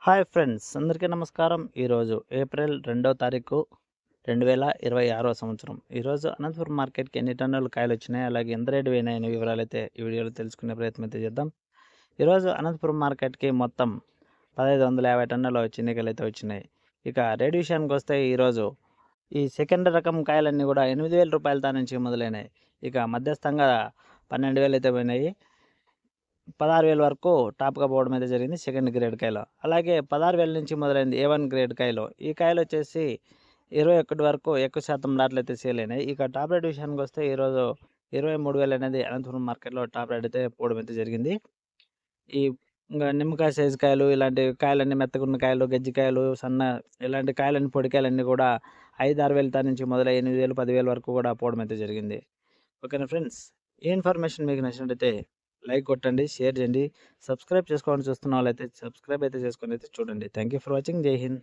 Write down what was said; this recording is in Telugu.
హాయ్ ఫ్రెండ్స్, అందరికీ నమస్కారం. ఈరోజు ఏప్రిల్ 2వ తారీఖు 2026 సంవత్సరం. ఈరోజు అనంతపురం మార్కెట్‌కి ఎన్ని టన్నుల కాయలు వచ్చినాయి, అలాగే ఎంత రేటు పోయినాయనే వివరాలైతే ఈ వీడియోలో తెలుసుకునే ప్రయత్నం అయితే చేద్దాం. ఈరోజు అనంతపురం మార్కెట్‌కి మొత్తం 1550 టన్నుల చిన్నికాయలైతే వచ్చినాయి. ఇక రేటు విషయానికి వస్తే ఈరోజు ఈ సెకండ్ రకం కాయలన్నీ కూడా 8,000 రూపాయల దా నుంచి మొదలైనాయి. ఇక మధ్యస్థంగా 12,000 అయితే పోయినాయి. 16,000 వరకు టాప్‌గా పోవడం అయితే జరిగింది సెకండ్ గ్రేడ్ కాయలో. అలాగే 16,000 నుంచి మొదలైంది A1 గ్రేడ్ కాయలు. ఈ కాయలు వచ్చేసి 21 వరకు ఎక్కువ శాతం లాట్లు అయితే సేల్ అయినాయి. ఇక టాప్ రేట్ విషయానికొస్తే ఈరోజు 23,000 అనేది అనంతపురం మార్కెట్‌లో టాప్ రేట్ అయితే పోవడం అయితే జరిగింది. ఈ ఇంగా నిమ్మకాయ సైజు కాయలు, ఇలాంటి కాయలన్నీ మెత్తగున్న కాయలు, గజ్జికాయలు, ఇలాంటి కాయలన్నీ పొడి కాయలన్నీ కూడా 5, 6,000 దా నుంచి మొదలై 8,000, 10,000 వరకు కూడా పోవడం అయితే జరిగింది. ఓకేనా ఫ్రెండ్స్. ఈ ఇన్ఫర్మేషన్ మీకు నచ్చినట్టయితే లైక్ కొట్టండి, షేర్ చేయండి. సబ్స్క్రైబ్ చేసుకోవాలని చూస్తున్న వాళ్ళైతే సబ్స్క్రైబ్ అయితే చేసుకొని అయితే చూడండి. Thank you for watching. జై హింద్.